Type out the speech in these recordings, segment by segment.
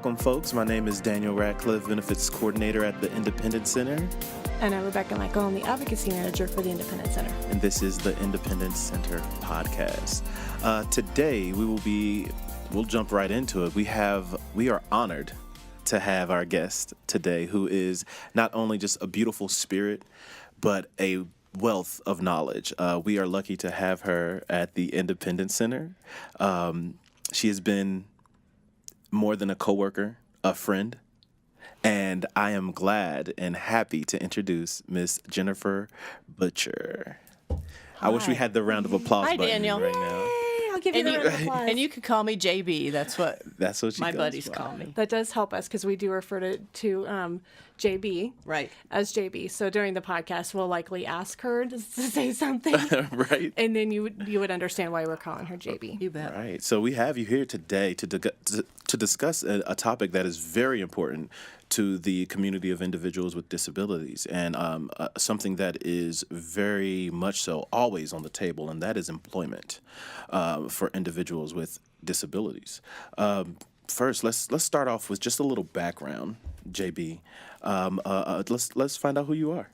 Welcome, folks. My name is Daniel Ratcliffe, Benefits Coordinator at the Independent Center. And I'm Rebecca Michael, I'm the Advocacy Manager for the Independent Center. And this is the Independent Center podcast. Today, we'll jump right into it. We are honored to have our guest today, who is not only just a beautiful spirit, but a wealth of knowledge. We are lucky to have her at the Independent Center. She has been more than a coworker, a friend, and I am glad and happy to introduce Miss Jennifer Butcher. Hi. I wish we had the round of applause Hi, button Daniel. right now. I'll give you the round of applause. And you could call me JB. That's what my buddies by. call me. That does help us because we do refer to JB Right. as JB. So during the podcast, we'll likely ask her to say something. Right. And then you would understand why we're calling her JB. You bet. Right. So we have you here today to discuss a topic that is very important to the community of individuals with disabilities, and something that is very much so always on the table, and that is employment for individuals with disabilities. First, let's start off with just a little background, JB. Let's find out who you are.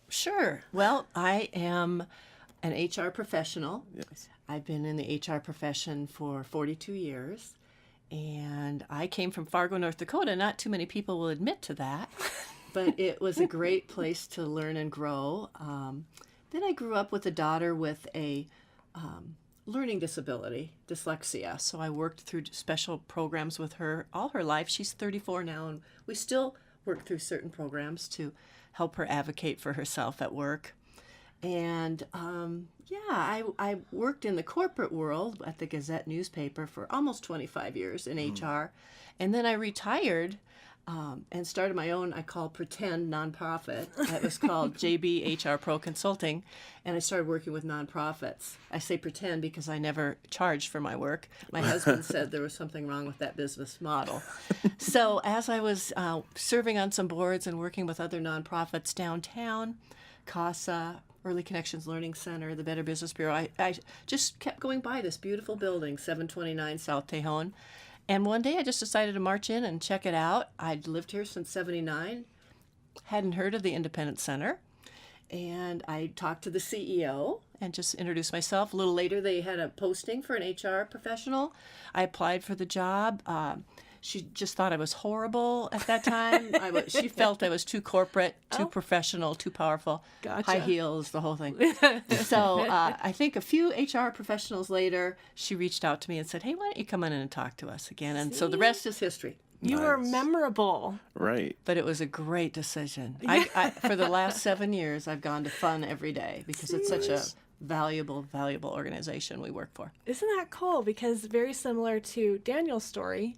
Sure. Well, I am an HR professional. Yes. I've been in the HR profession for 42 years. And I came from Fargo, North Dakota. Not too many people will admit to that, but it was a great place to learn and grow. Then I grew up with a daughter with a learning disability, dyslexia. So I worked through special programs with her all her life. She's 34 now, and we still work through certain programs to help her advocate for herself at work. And I worked in the corporate world at the Gazette newspaper for almost 25 years in HR. And then I retired and started my own, I call pretend nonprofit. It was called JB HR Pro Consulting. And I started working with nonprofits. I say pretend because I never charged for my work. My husband said there was something wrong with that business model. So as I was serving on some boards and working with other nonprofits downtown, CASA, Early Connections Learning Center, the Better Business Bureau, I just kept going by this beautiful building, 729 South Tejon. And one day I just decided to march in and check it out. I'd lived here since 79, hadn't heard of the Independent Center. And I talked to the CEO and just introduced myself. A little later, they had a posting for an HR professional. I applied for the job. She just thought I was horrible at that time. She felt I was too corporate, too professional, too powerful. Gotcha. High heels, the whole thing. So I think a few HR professionals later, she reached out to me and said, hey, why don't you come in and talk to us again? And so the rest is history. You were memorable. Right. But it was a great decision. I for the last 7 years, I've gone to Fun every day because it's such a valuable organization we work for. Isn't that cool? Because very similar to Daniel's story,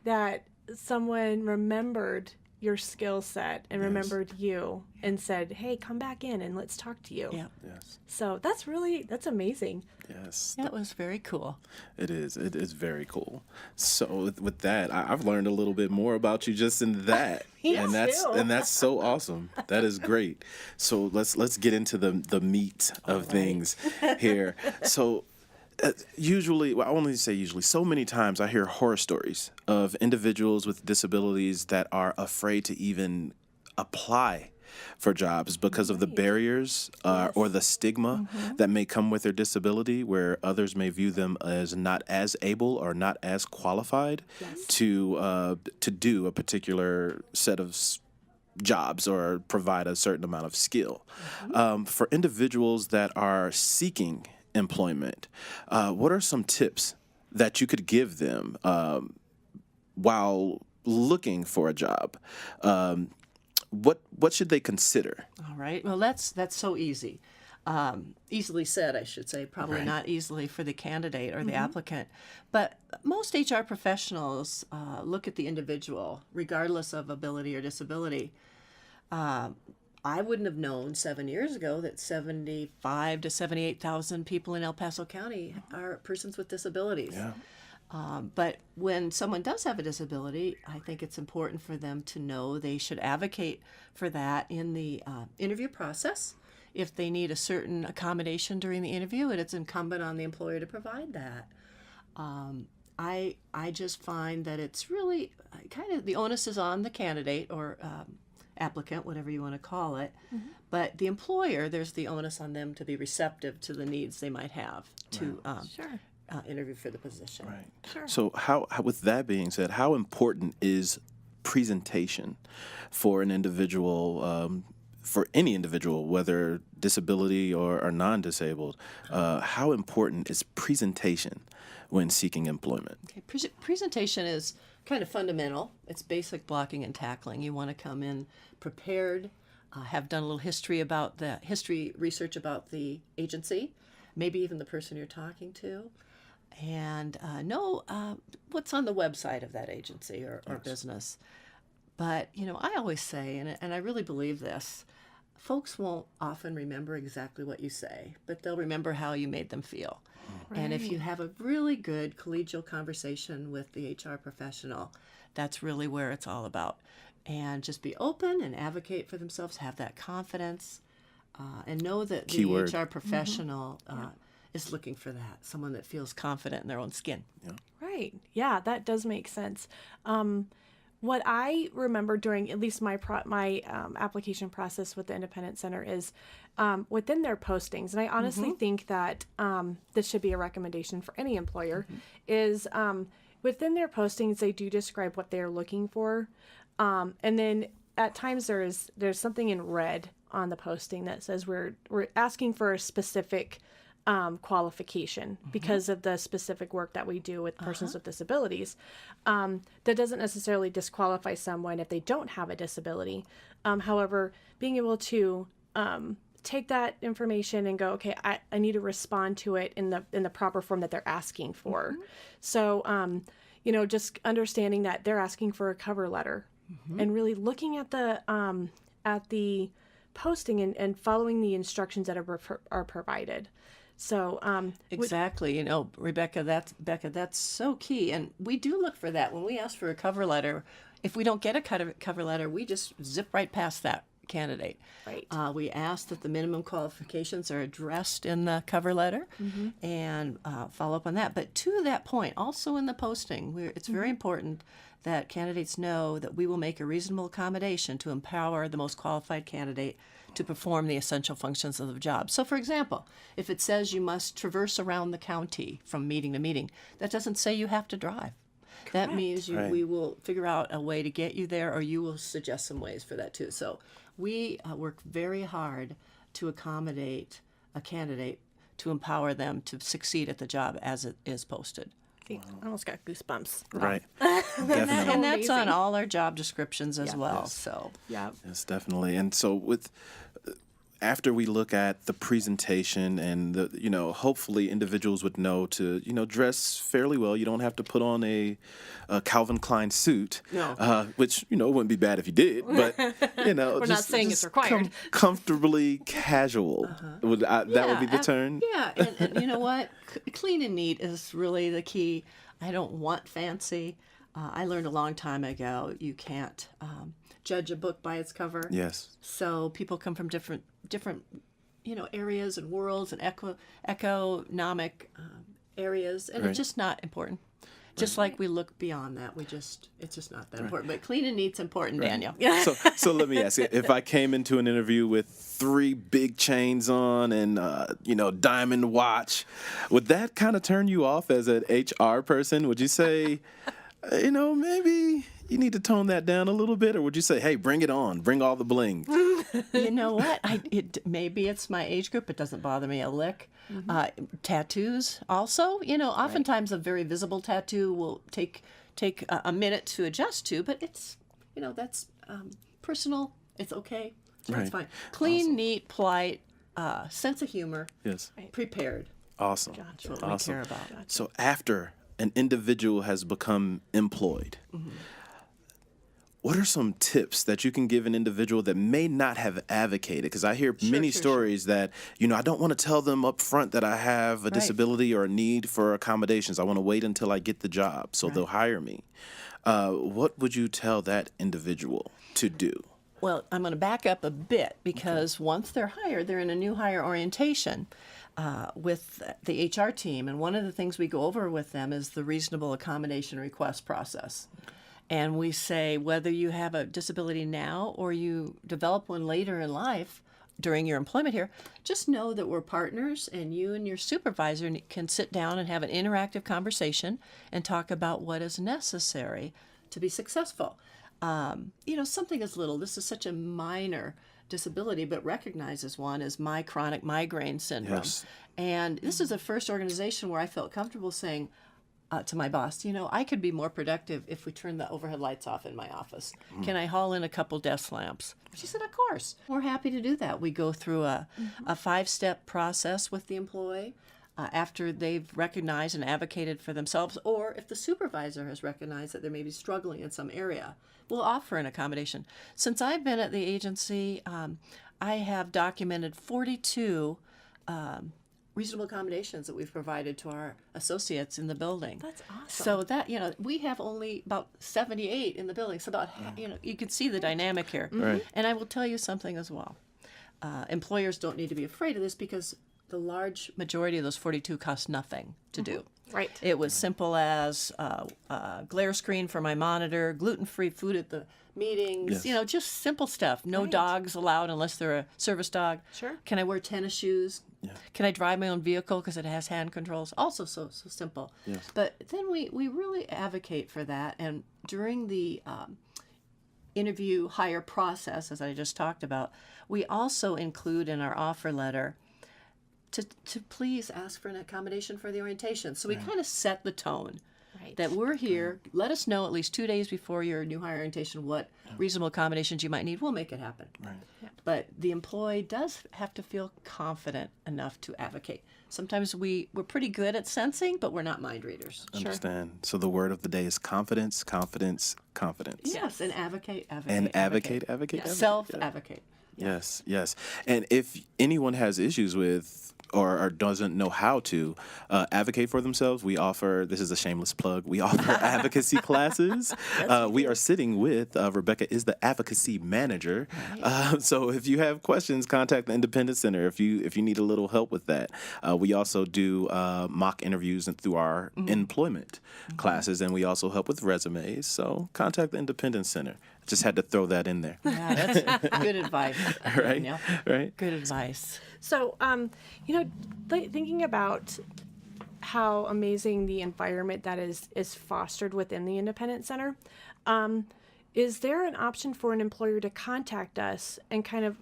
that someone remembered your skill set and remembered you and said, hey, come back in and let's talk to you. Yeah. Yes. So that's amazing. Yes. That was very cool. It is. It is very cool. So with that, I've learned a little bit more about you just in that, and that's so awesome. That is great. So let's get into the meat of things here. So. Usually, I only say usually, so many times I hear horror stories of individuals with disabilities that are afraid to even apply for jobs because of the barriers or the stigma that may come with their disability, where others may view them as not as able or not as qualified to do a particular set of jobs or provide a certain amount of skill. For individuals that are seeking employment, what are some tips that you could give them while looking for a job? What should they consider? All right. Well, that's so easy. Easily said, I should say. Probably not easily for the candidate or the applicant. But most HR professionals look at the individual, regardless of ability or disability. I wouldn't have known 7 years ago that 75 to 78,000 people in El Paso County are persons with disabilities. Yeah. But when someone does have a disability, I think it's important for them to know they should advocate for that in the interview process. If they need a certain accommodation during the interview, it's incumbent on the employer to provide that. I just find that it's really kind of the onus is on the candidate or applicant, whatever you want to call it. But the employer, there's the onus on them to be receptive to the needs they might have to Sure. interview for the position. Right. Sure. So how, with that being said, how important is presentation for an individual, for any individual, whether disability or non-disabled? How important is presentation when seeking employment? Okay. Presentation is kind of fundamental. It's basic blocking and tackling. You want to come in prepared, have done a little history research about the agency, maybe even the person you're talking to, and know what's on the website of that agency or business. But, I always say, and I really believe this, folks won't often remember exactly what you say, but they'll remember how you made them feel. Right. And if you have a really good collegial conversation with the HR professional, that's really where it's all about. And just be open and advocate for themselves, have that confidence, and know that the HR professional is looking for that, someone that feels confident in their own skin. Yeah. Right. Yeah, that does make sense. What I remember during at least my application process with the Independent Center is within their postings, and I honestly think that this should be a recommendation for any employer, is within their postings they do describe what they're looking for, and then at times there's something in red on the posting that says we're asking for a specific qualification because of the specific work that we do with persons with disabilities. That doesn't necessarily disqualify someone if they don't have a disability. However, being able to take that information and go, okay, I need to respond to it in the proper form that they're asking for. So, just understanding that they're asking for a cover letter and really looking at the posting and following the instructions that are provided. So exactly, Rebecca, that's so key, and we do look for that when we ask for a cover letter. If we don't get a cover letter, we just zip right past that candidate. Right. We ask that the minimum qualifications are addressed in the cover letter and follow up on that. But to that point, also in the posting, it's very important that candidates know that we will make a reasonable accommodation to empower the most qualified candidate to perform the essential functions of the job. So, for example, if it says you must traverse around the county from meeting to meeting, that doesn't say you have to drive. Correct. That means we will figure out a way to get you there, or you will suggest some ways for that too. So we work very hard to accommodate a candidate to empower them to succeed at the job as it is posted. I almost got goosebumps. Right. Definitely. And that's on all our job descriptions as well. Yes. So yeah. Yes, definitely. And so after we look at the presentation and hopefully individuals would know to, dress fairly well. You don't have to put on a Calvin Klein suit, which, wouldn't be bad if you did, but, We're not saying it's required. Comfortably casual. That would be the turn. Yeah. And you know what? Clean and neat is really the key. I don't want fancy. I learned a long time ago, you can't judge a book by its cover. Yes. So people come from different areas and worlds and economic areas, and it's just not important. Just like we look beyond that, it's just not that important. But clean and neat's important, Daniel. Yeah. So let me ask you, if I came into an interview with 3 big chains on and diamond watch, would that kind of turn you off as an HR person? Would you say, maybe you need to tone that down a little bit, or would you say, hey, bring it on, bring all the bling? You know what? Maybe it's my age group. It doesn't bother me a lick. Tattoos also, oftentimes a very visible tattoo will take a minute to adjust to, but it's, that's personal. It's okay. That's fine. Clean, neat, polite, sense of humor. Yes. Prepared. Awesome. That's what we care about. So after an individual has become employed, what are some tips that you can give an individual that may not have advocated? Because I hear many stories that, I don't want to tell them up front that I have a disability or a need for accommodations. I want to wait until I get the job so they'll hire me. What would you tell that individual to do? Well, I'm going to back up a bit because once they're hired, they're in a new hire orientation. with the HR team, and one of the things we go over with them is the reasonable accommodation request process. And we say whether you have a disability now or you develop one later in life during your employment here, just know that we're partners, and you and your supervisor can sit down and have an interactive conversation and talk about what is necessary to be successful. Something as little, this is such a minor disability, but recognized as one, as my chronic migraine syndrome. Yes. And this is the first organization where I felt comfortable saying to my boss, I could be more productive if we turn the overhead lights off in my office. Can I haul in a couple desk lamps? She said, of course. We're happy to do that. We go through a 5-step process with the employee. After they've recognized and advocated for themselves, or if the supervisor has recognized that they may be struggling in some area, we'll offer an accommodation. Since I've been at the agency, I have documented 42 reasonable accommodations that we've provided to our associates in the building. That's awesome. So that, we have only about 78 in the building. So about, you can see the dynamic here. Right. And I will tell you something as well. Employers don't need to be afraid of this, because the large majority of those 42 cost nothing to do. Right. It was simple as a glare screen for my monitor, gluten-free food at the meetings, Yes. Just simple stuff. No Right. dogs allowed unless they're a service dog. Sure. Can I wear tennis shoes? Yeah. Can I drive my own vehicle because it has hand controls? Also so simple. Yes. But then we really advocate for that. And during the interview hire process, as I just talked about, we also include in our offer letter to please ask for an accommodation for the orientation. So we kind of set the tone Right. that we're here. Let us know at least 2 days before your new hire orientation what reasonable accommodations you might need. We'll make it happen. Right. But the employee does have to feel confident enough to advocate. Sometimes we're pretty good at sensing, but we're not mind readers. Understand. So the word of the day is confidence, confidence, confidence. Yes, and advocate. And advocate. Yeah. Self-advocate. Yes, yes. And if anyone has issues with or doesn't know how to advocate for themselves, we offer, this is a shameless plug, we offer advocacy classes. We are sitting with, Rebecca is the advocacy manager. Right. So if you have questions, contact the Independent Center if you need a little help with that. We also do mock interviews and through our employment classes, and we also help with resumes. So contact the Independent Center. Just had to throw that in there. Yeah, that's good advice. Right? Danielle. Right? Good advice. So, thinking about how amazing the environment that is fostered within the Independent Center, is there an option for an employer to contact us and kind of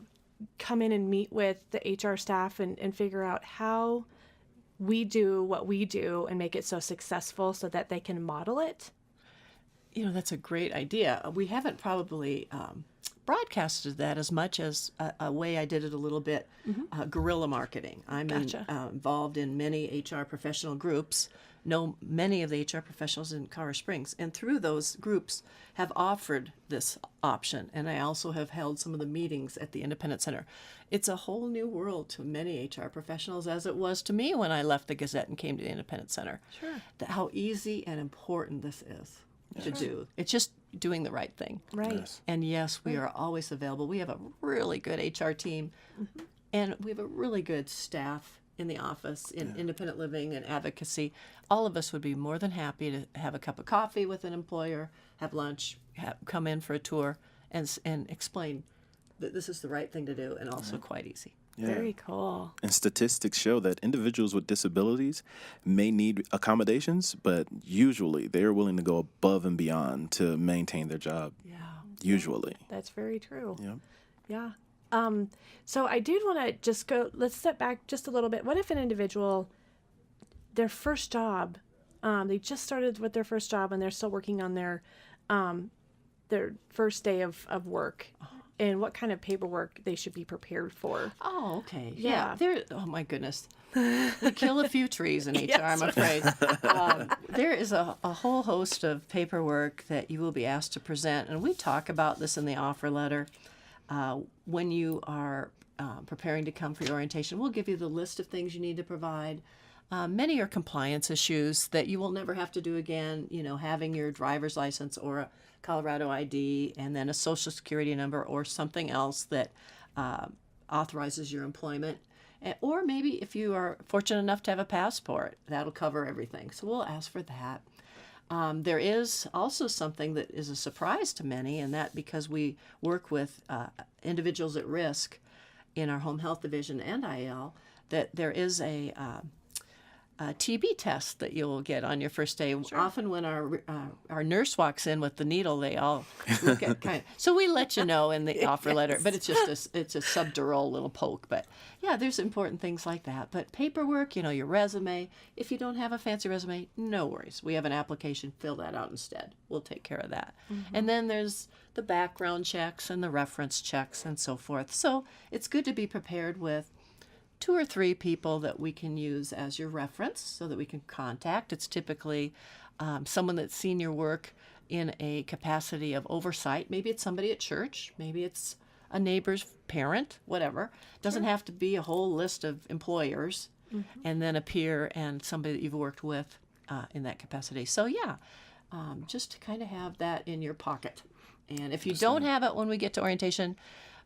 come in and meet with the HR staff and figure out how we do what we do and make it so successful so that they can model it? That's a great idea. We haven't probably broadcasted that as much as a way I did it a little bit, guerrilla marketing. I'm Gotcha. involved in many HR professional groups, know many of the HR professionals in Colorado Springs, and through those groups have offered this option. And I also have held some of the meetings at the Independent Center. It's a whole new world to many HR professionals, as it was to me when I left the Gazette and came to the Independent Center. Sure. How easy and important this is to do. It's just doing the right thing. Right. Yes. And yes, we are always available. We have a really good HR team, and we have a really good staff in the office in independent living and advocacy. All of us would be more than happy to have a cup of coffee with an employer, have lunch, come in for a tour, and explain that this is the right thing to do, and also quite easy. Yeah. Very cool. And statistics show that individuals with disabilities may need accommodations, but usually they are willing to go above and beyond to maintain their job. Yeah. Usually. That's very true. Yep. Yeah. So I did want to just let's step back just a little bit. What if an individual, their first job, they just started with their first job and they're still working on their first day of work, and what kind of paperwork they should be prepared for? Oh, okay. Yeah. Oh, my goodness. We kill a few trees in HR, I'm afraid. There is a whole host of paperwork that you will be asked to present, and we talk about this in the offer letter. When you are preparing to come for your orientation, we'll give you the list of things you need to provide. Many are compliance issues that you will never have to do again, having your driver's license or a Colorado ID and then a social security number or something else that authorizes your employment. Or maybe if you are fortunate enough to have a passport, that'll cover everything. So we'll ask for that. There is also something that is a surprise to many, and that because we work with individuals at risk in our home health division and IL, that there is a TB test that you'll get on your first day. Sure. Often when our nurse walks in with the needle, they all look at kind of. So we let you know in the offer letter, but it's just it's a subdural little poke. But yeah, there's important things like that. But paperwork, your resume. If you don't have a fancy resume, no worries. We have an application. Fill that out instead. We'll take care of that. Mm-hmm. And then there's the background checks and the reference checks and so forth. So it's good to be prepared with 2 or 3 people that we can use as your reference so that we can contact. It's typically someone that's seen your work in a capacity of oversight. Maybe it's somebody at church. Maybe it's a neighbor's parent, whatever. Doesn't have to be a whole list of employers, and then a peer and somebody that you've worked with in that capacity. So yeah, just to kind of have that in your pocket. And if you don't have it when we get to orientation,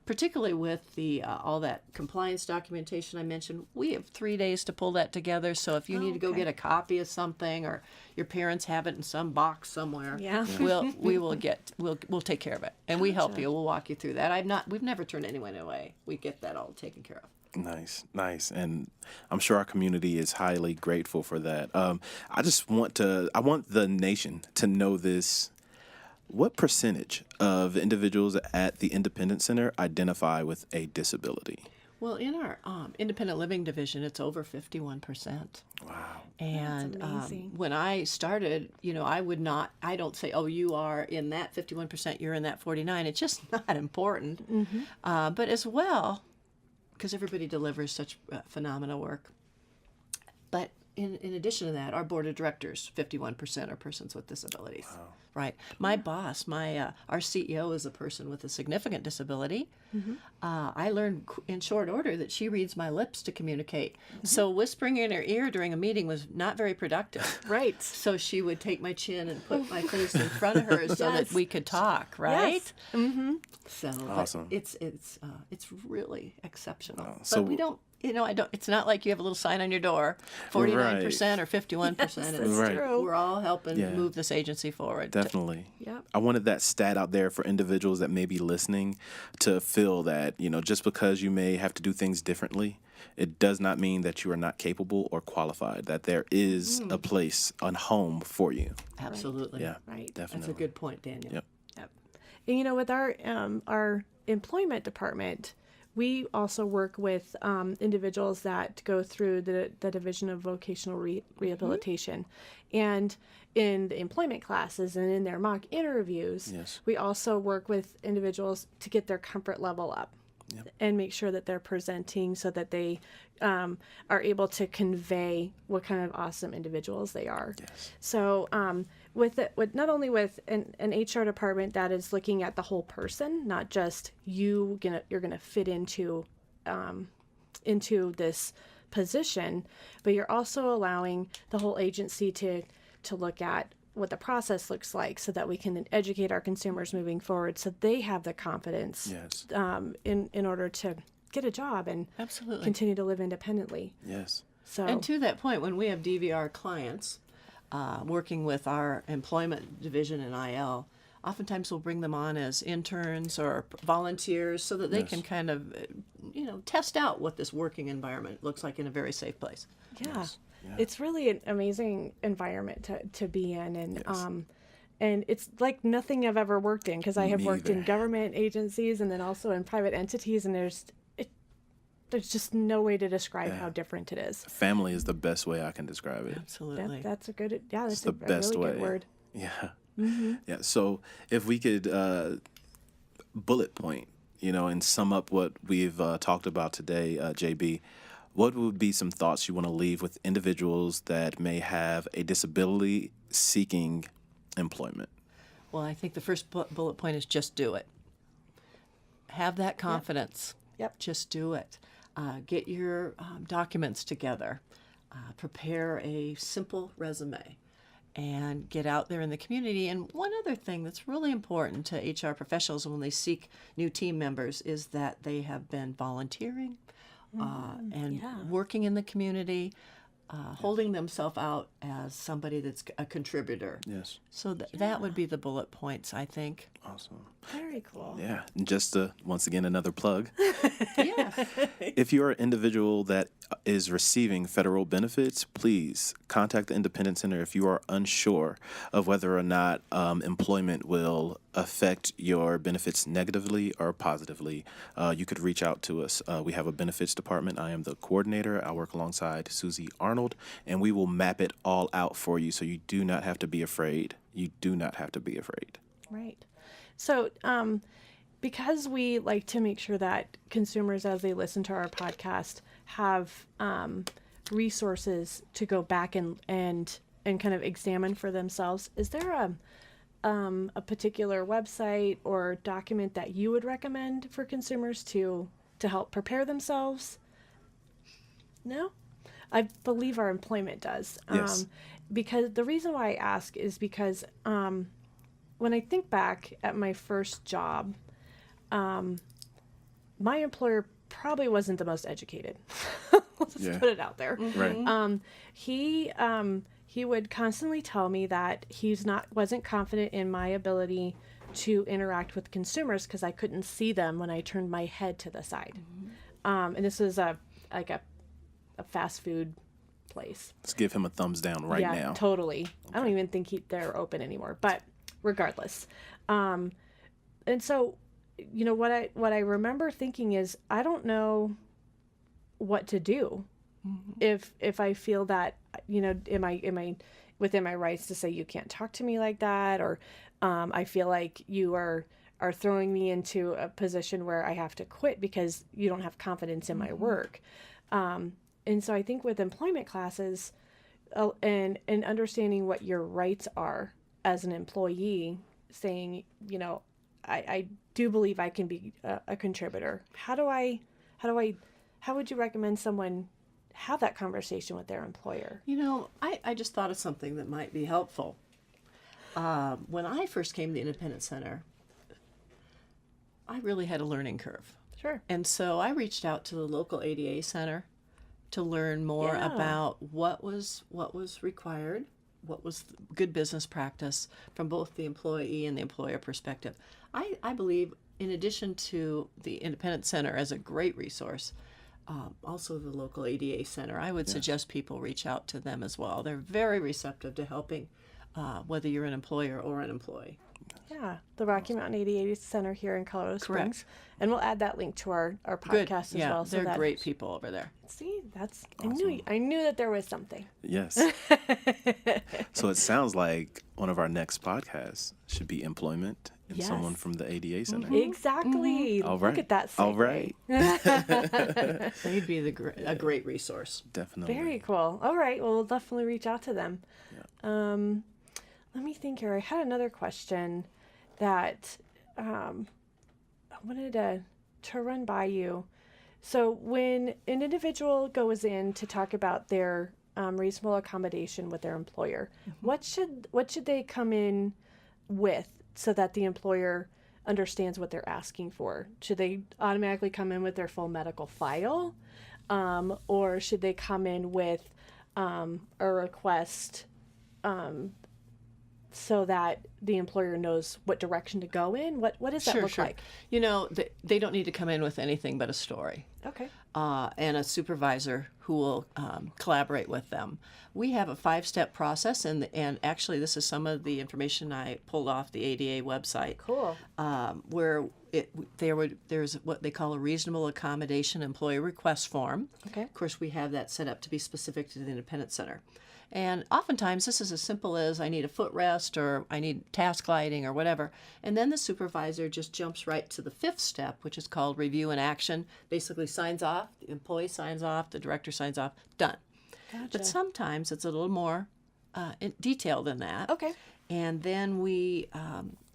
particularly with the all that compliance documentation I mentioned, we have 3 days to pull that together. So if you need to go get a copy of something, or your parents have it in some box somewhere, we'll take care of it, and we help you. We'll walk you through that. We've never turned anyone away. We get that all taken care of. Nice. And I'm sure our community is highly grateful for that. I want the nation to know this. What percentage of individuals at the Independent Center identify with a disability? Well, in our independent living division, it's over 51%. Wow. And that's amazing. When I started, I don't say, oh, you are in that 51%, you're in that 49%. It's just not important. Mm-hmm. But as well, because everybody delivers such phenomenal work. But in addition to that, our board of directors, 51% are persons with disabilities. Wow. Right. My boss, our CEO, is a person with a significant disability. Mm-hmm. I learned in short order that she reads my lips to communicate. Mm-hmm. So whispering in her ear during a meeting was not very productive. Right. So she would take my chin and put my face in front of her so that we could talk. Right. Yes. Mm-hmm. So awesome. It's really exceptional. Wow. But we don't. It's not like you have a little sign on your door, 49% or 51%. Yes, that's true. We're all helping move this agency forward. Definitely. Yep. I wanted that stat out there for individuals that may be listening to feel that, just because you may have to do things differently, it does not mean that you are not capable or qualified, that there is a place, a home for you. Absolutely. Yeah, right. Definitely. That's a good point, Daniel. Yep. And with our employment department, we also work with individuals that go through the Division of Vocational Rehabilitation. And in the employment classes and in their mock interviews, we also work with individuals to get their comfort level up and make sure that they're presenting so that they are able to convey what kind of awesome individuals they are. Yes. So with not only with an HR department that is looking at the whole person, not just you're gonna fit into this position, but you're also allowing the whole agency to look at what the process looks like so that we can educate our consumers moving forward so they have the confidence in order to get a job and continue to live independently. Yes. So, and to that point, when we have DVR clients working with our employment division in IL, oftentimes we'll bring them on as interns or volunteers so that they can kind of, test out what this working environment looks like in a very safe place. Yeah. Yes. Yeah. It's really an amazing environment to be in, and it's like nothing I've ever worked in, because I have worked in government agencies and then also in private entities, and there's just no way to describe how different it is. Family is the best way I can describe it. Absolutely. That's a good. Yeah, that's the best really way. Good word. Yeah. Mm-hmm. Yeah. So if we could bullet point, and sum up what we've talked about today, JB. What would be some thoughts you want to leave with individuals that may have a disability seeking employment? Well, I think the first bullet point is just do it. Have that confidence. Yep. Just do it. Get your documents together. Prepare a simple resume and get out there in the community. And one other thing that's really important to HR professionals when they seek new team members is that they have been volunteering and yeah. working in the community, holding themselves out as somebody that's a contributor. Yes. So that would be the bullet points, I think. Awesome. Very cool. Yeah. And just once again, another plug. Yes. If you're an individual that is receiving federal benefits, please contact the Independent Center if you are unsure of whether or not employment will affect your benefits negatively or positively. You could reach out to us. We have a benefits department. I am the coordinator. I work alongside Susie Arnold, and we will map it all out for you so you do not have to be afraid. You do not have to be afraid. Right. So, because we like to make sure that consumers, as they listen to our podcast, have resources to go back and kind of examine for themselves, is there a particular website or document that you would recommend for consumers to help prepare themselves? No? I believe our employment does. Yes. Because the reason why I ask is because when I think back at my first job, my employer probably wasn't the most educated. Let's just put it out there. Right. He would constantly tell me that wasn't confident in my ability to interact with consumers because I couldn't see them when I turned my head to the side. And this was a fast food place. Let's give him a thumbs down right Yeah, now. totally. I don't even think they're open anymore. But regardless, and so, what I remember thinking is, I don't know what to do if I feel that, am I within my rights to say you can't talk to me like that, or I feel like you are throwing me into a position where I have to quit because you don't have confidence in my work. And so I think with employment classes, and understanding what your rights are as an employee, saying, I do believe I can be a contributor. How would you recommend someone have that conversation with their employer? I just thought of something that might be helpful. When I first came to the Independent Center, I really had a learning curve. Sure. And so I reached out to the local ADA center to learn more Yeah. about what was required, what was good business practice from both the employee and the employer perspective. I believe, in addition to the Independent Center as a great resource, also the local ADA center, I would suggest people reach out to them as well. They're very receptive to helping, whether you're an employer or an employee. Yeah, the Rocky Mountain ADA Center here in Colorado Correct. Springs. And we'll add that link to our Good. podcast as Yeah, well. So they're that, great people over there. See, I knew that there was something. Yes. So it sounds like one of our next podcasts should be employment and Yes. someone from the ADA Center. Exactly. All Look right. at that segue. All right. They'd be a great resource. Definitely. Very cool. All right. Well, we'll definitely reach out to them. Let me think here. I had another question that I wanted to run by you. So when an individual goes in to talk about their reasonable accommodation with their employer, what should they come in with so that the employer understands what they're asking for? Should they automatically come in with their full medical file, or should they come in with a request so that the employer knows what direction to go in? What does that look like? They don't need to come in with anything but a story. Okay. And a supervisor who will collaborate with them. We have a 5-step process, and actually this is some of the information I pulled off the ADA website. Cool. Where there's what they call a reasonable accommodation employee request form. Okay. Of course, we have that set up to be specific to the Independent Center. And oftentimes this is as simple as I need a footrest or I need task lighting or whatever. And then the supervisor just jumps right to the 5th step, which is called review and action. Basically signs off, the employee signs off, the director signs off, done. Gotcha. But sometimes it's a little more detailed than that. Okay. And then we,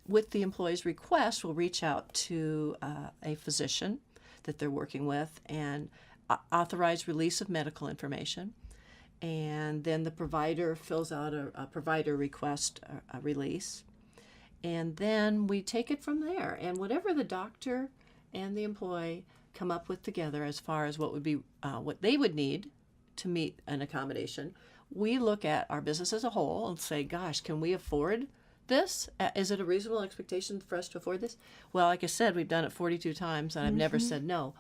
with the employee's request, we'll reach out to a physician that they're working with and authorize release of medical information. And then the provider fills out a provider request a release. And then we take it from there. And whatever the doctor and the employee come up with together as far as what would be what they would need to meet an accommodation. We look at our business as a whole and say, gosh, can we afford this? Is it a reasonable expectation for us to afford this? Well, like I said, we've done it 42 times, and I've never said no.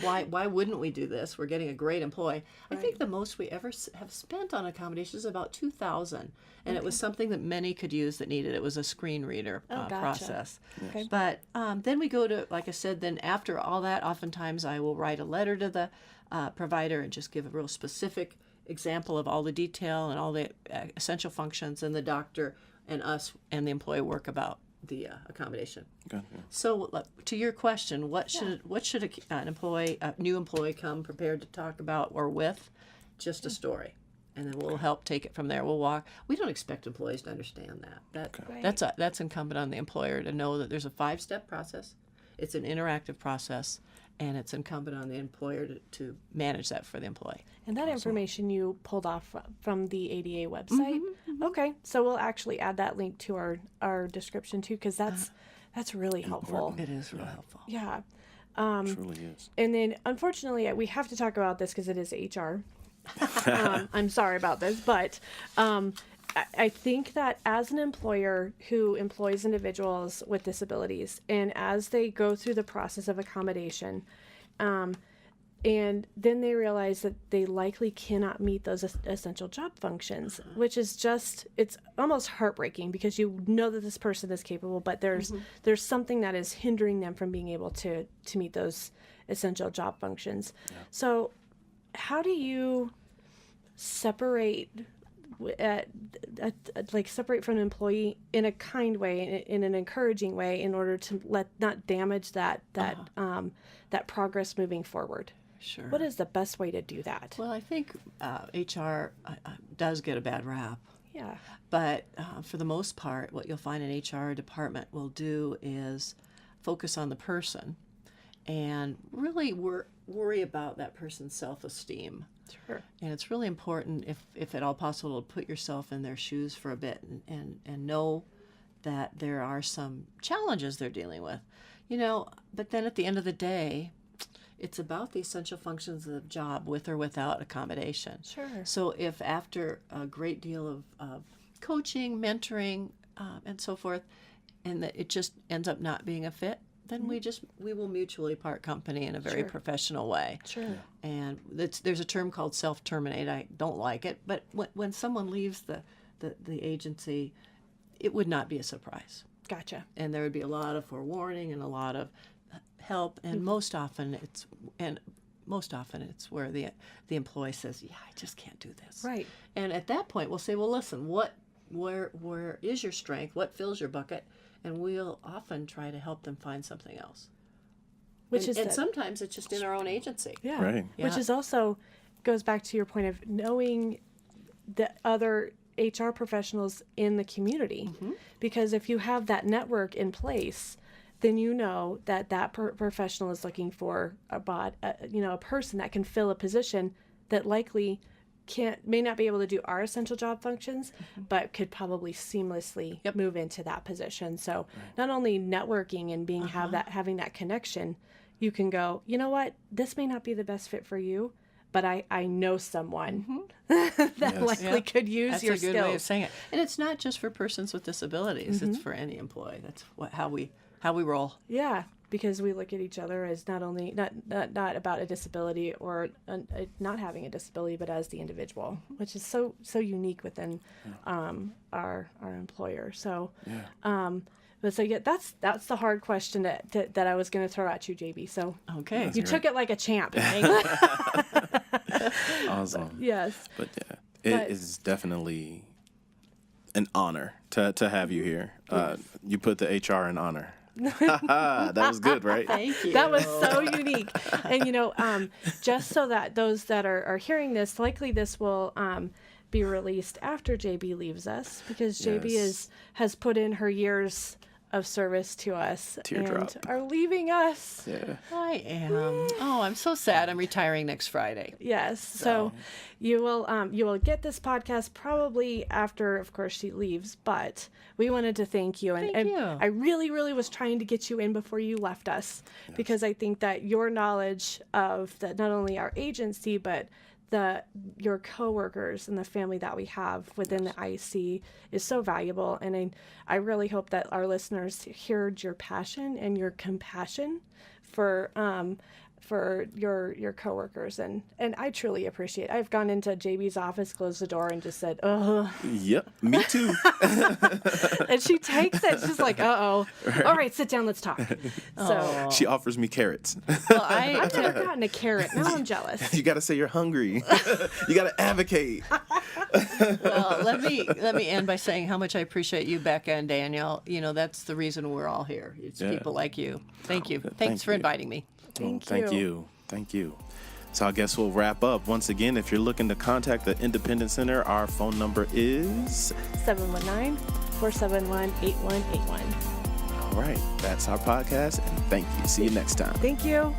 Right. Why wouldn't we do this? We're getting a great employee. I think the most we ever have spent on accommodations is about $2,000, and it was something that many could use that needed. It was a screen reader Gotcha. process. Okay. But then we go to, like I said, then after all that, oftentimes I will write a letter to the provider and just give a real specific example of all the detail and all the essential functions, and the doctor and us and the employee work about the accommodation. Gotcha. So, to your question, what should a new employee come prepared to talk about or with? Just a story, and then we'll help take it from there. We'll walk. We don't expect employees to understand that. That's incumbent on the employer to know that there's a 5-step process. It's an interactive process, and it's incumbent on the employer to manage that for the employee. And that information you pulled off from the ADA website. Okay, so we'll actually add that link to our description too, because that's really helpful. It is real helpful. Yeah. Truly is. And then, unfortunately, we have to talk about this because it is HR. I'm sorry about this, but I think that as an employer who employs individuals with disabilities, and as they go through the process of accommodation, and then they realize that they likely cannot meet those essential job functions, which is it's almost heartbreaking, because you know that this person is capable, but there's something that is hindering them from being able to meet those essential job functions. Yeah. So how do you separate separate from an employee in a kind way, in an encouraging way, in order to not damage that progress moving forward? Sure. What is the best way to do that? Well, I think HR does get a bad rap. Yeah. But for the most part, what you'll find an HR department will do is focus on the person and really worry about that person's self-esteem. Sure. And it's really important, if at all possible, to put yourself in their shoes for a bit and know that there are some challenges they're dealing with. But then at the end of the day, it's about the essential functions of the job, with or without accommodation. Sure. So if after a great deal of coaching, mentoring, and so forth, and that it just ends up not being a fit, then we will mutually part company in a very professional way. Sure. And there's a term called self-terminate. I don't like it, but when someone leaves the agency, it would not be a surprise. Gotcha. And there would be a lot of forewarning and a lot of help, and most often it's where the employee says, "Yeah, I just can't do this." Right. And at that point, we'll say, "Well, listen, where is your strength? What fills your bucket?" And we'll often try to help them find something else. And sometimes it's just in our own agency. Yeah. Right. Which is also goes back to your point of knowing the other HR professionals in the community, because if you have that network in place, then you know that professional is looking for a person that can fill a position that likely may not be able to do our essential job functions, but could probably seamlessly move into that position. So not only networking and having that connection, you can go, you know what, this may not be the best fit for you, but I know someone that likely could use your skills. That's a good way of saying it. And it's not just for persons with disabilities; it's for any employee. That's how we roll. Yeah, because we look at each other as not only not about a disability or not having a disability, but as the individual, which is so unique within our employer. So, that's the hard question that I was going to throw at you, JB. So okay, you took it like a champ. Awesome. Yes, but it is definitely an honor to have you here. You put the HR in honor. That was good, right? Thank you. That was so unique. And just so that those that are hearing this, likely this will be released after JB leaves us, because JB has put in her years of service to us Teardrop. and are leaving us. Yeah. I am. Oh, I'm so sad. I'm retiring next Friday. Yes. So you will get this podcast probably after, of course, she leaves, but we wanted to thank you. And, Thank you. I really, really was trying to get you in before you left us because I think that your knowledge of not only our agency, but your coworkers and the family that we have within the IC is so valuable. And I really hope that our listeners heard your passion and your compassion for your coworkers. And I truly appreciate it. I've gone into JB's office, closed the door, and just said, "Oh." Yep, me too. And she takes it. She's like, "Uh-oh. All right, sit down, let's talk." So She offers me carrots. Well, I've never gotten a carrot. Now I'm jealous. You got to say you're hungry. You got to advocate. well, let me end by saying how much I appreciate you, Becca and Daniel. You know, that's the reason we're all here. It's people like you. Thank you. Thanks for inviting me. Thank you. Thank you. So I guess we'll wrap up. Once again, if you're looking to contact the Independence Center, our phone number is 719-471-8181. All right. That's our podcast. And thank you. See you next time. Thank you.